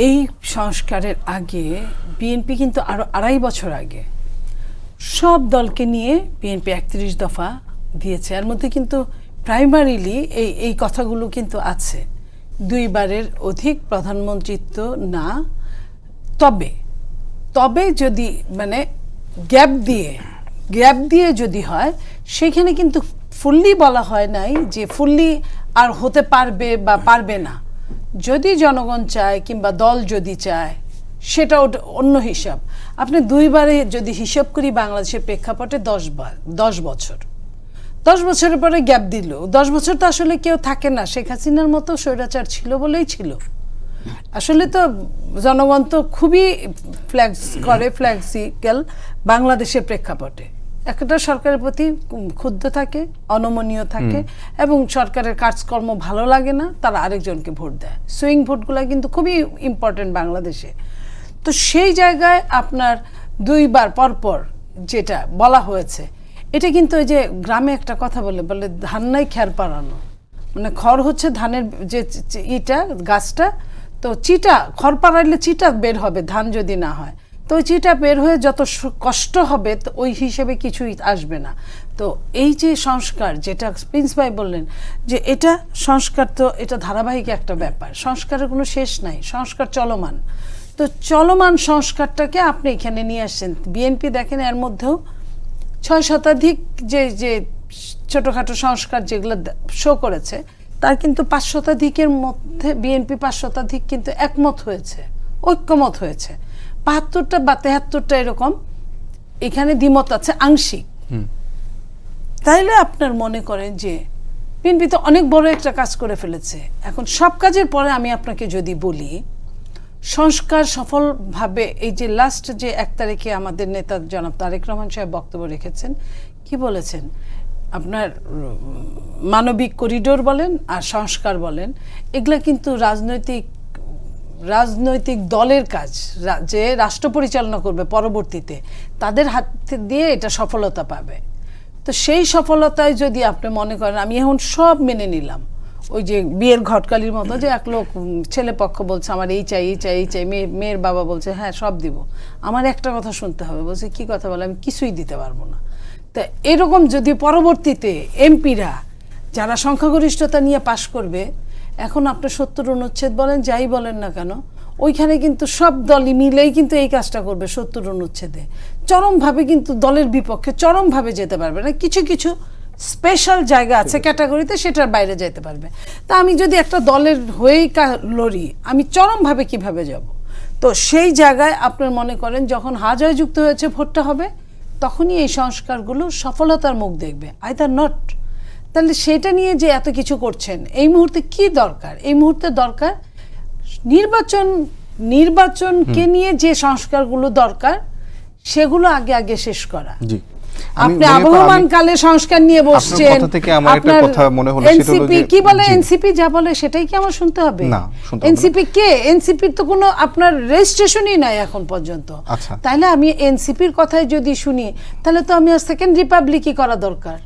এই সংস্কারের আগে বিএনপি কিন্তু আরো ২.৫ বছর আগে সব দলকে নিয়ে বিএনপি ৩১ দফা দিয়েছে। এর মধ্যে কিন্তু প্রাইমারিলি এই কথাগুলো কিন্তু আছে, ২ বারের অধিক প্রধানমন্ত্রিত্ব না, তবে যদি মানে গ্যাপ দিয়ে যদি হয়, সেখানে কিন্তু ফুললি বলা হয় নাই যে ফুললি আর হতে পারবে বা পারবে না। যদি জনগণ চায় কিংবা দল যদি চায় সেটা অন্য হিসাব। আপনি ২ বারে যদি হিসাব করি বাংলাদেশের প্রেক্ষাপটে 10 বছর, 10 বছরের পরে গ্যাপ দিল। 10 বছর তো আসলে কেউ থাকে না, শেখ হাসিনার মতো স্বৈরাচার ছিল বলেই ছিল। আসলে তো জনগণ তো খুবই ফ্লেক্সিবল বাংলাদেশের প্রেক্ষাপটে। একটা সরকারের প্রতি ক্ষুব্ধ থাকে, অনমনীয় থাকে এবং সরকারের কাজকর্ম ভালো লাগে না, তারা আরেকজনকে ভোট দেয়। সুইং ভোটগুলো কিন্তু খুবই ইম্পর্টেন্ট বাংলাদেশে। তো সেই জায়গায় আপনার ২ বার পরপর যেটা বলা হয়েছে, এটা কিন্তু ওই যে গ্রামে একটা কথা বলে ধান নাই খ্যার পাড়ানো, মানে খড় হচ্ছে ধানের যে ইটা গাছটা, তো চিটা খড় পাড়াইলে চিটা বের হবে ধান যদি না হয়, তো ওই চিটা বের হয়ে যত কষ্ট হবে তো ওই হিসেবে কিছুই আসবে না। তো এই যে সংস্কার, যেটা প্রিন্স ভাই বললেন যে এটা সংস্কার, তো এটা ধারাবাহিক একটা ব্যাপার, সংস্কারের কোনো শেষ নাই, সংস্কার চলমান। তো চলমান সংস্কারটাকে আপনি এখানে নিয়ে আসছেন। বিএনপি দেখেন এর মধ্যেও ৬ শতাধিক যে ছোটোখাটো সংস্কার যেগুলো শো করেছে, তার কিন্তু ৫ শতাধিকের মধ্যে বিএনপি ৫ শতাধিক কিন্তু একমত হয়েছে, ঐক্যমত হয়েছে। ৭২টা বা ৭৩টা এরকম এখানে দ্বিমত আছে আংশিক। তাইলে আপনার মনে করেন যে বিএনপি তো অনেক বড় একটা কাজ করে ফেলেছে। এখন সব কাজের পরে আমি আপনাকে যদি বলি, সংস্কার সফলভাবে এই যে লাস্ট যে ১ তারিখে আমাদের নেতা জনাব তারেক রহমান সাহেব বক্তব্য রেখেছেন, কি বলেছেন, আপনার মানবিক করিডোর বলেন আর সংস্কার বলেন, এগুলা কিন্তু রাজনৈতিক দলের কাজ, যে রাষ্ট্র পরিচালনা করবে পরবর্তীতে, তাদের হাত দিয়ে এটা সফলতা পাবে। তো সেই সফলতায় যদি আপনি মনে করেন আমি এখন সব মেনে নিলাম, ওই যে বিয়ের ঘটকালির মতো যে এক লোক ছেলে পক্ষ বলছে আমার এই চাই এই চাই এই চাই, মেয়ের বাবা বলছে হ্যাঁ সব দিব, আমার একটা কথা শুনতে হবে, বলছে কি কথা বলে, আমি কিছুই দিতে পারবো না। তা এরকম যদি পরবর্তীতে এমপিরা যারা সংখ্যাগরিষ্ঠতা নিয়ে পাশ করবে, এখন আপনি ৭০ অনুচ্ছেদ বলেন যাই বলেন না কেন, ওইখানে কিন্তু সব দলই মিলেই কিন্তু এই কাজটা করবে। ৭০ অনুচ্ছেদে চরমভাবে কিন্তু দলের বিপক্ষে চরমভাবে যেতে পারবে না, কিছু কিছু স্পেশাল জায়গা আছে ক্যাটাগরিতে, সেটার বাইরে যেতে পারবে। তা আমি যদি একটা দলের হয়েই লড়ি, আমি চরমভাবে কিভাবে যাব? তো সেই জায়গায় আপনার মনে করেন যখন হাজয় যুক্ত হয়েছে ভোটটা হবে, তখনই এই সংস্কারগুলো সফলতার মুখ দেখবে, আইদার নট। তাহলে সেটা নিয়ে যে এত কিছু করছেন, এই মুহূর্তে কি দরকার? এই মুহূর্তে দরকার নির্বাচনকে নিয়ে যে সংস্কারগুলো দরকার, সেগুলো আগে শেষ করা। আপনি আবহমান কালে সংস্কার নিয়ে বসছেন, আপনার এনসিপি কি বলে, এনসিপি যা বলে সেটাই কি আমার শুনতে হবে? এনসিপি কে? এনসিপির তো কোনো আপনার রেজিস্ট্রেশনই নাই এখন পর্যন্ত। তাহলে আমি এনসিপির কথাই যদি শুনি, তাহলে তো আমি সেকেন্ড রিপাবলিকই করা দরকার।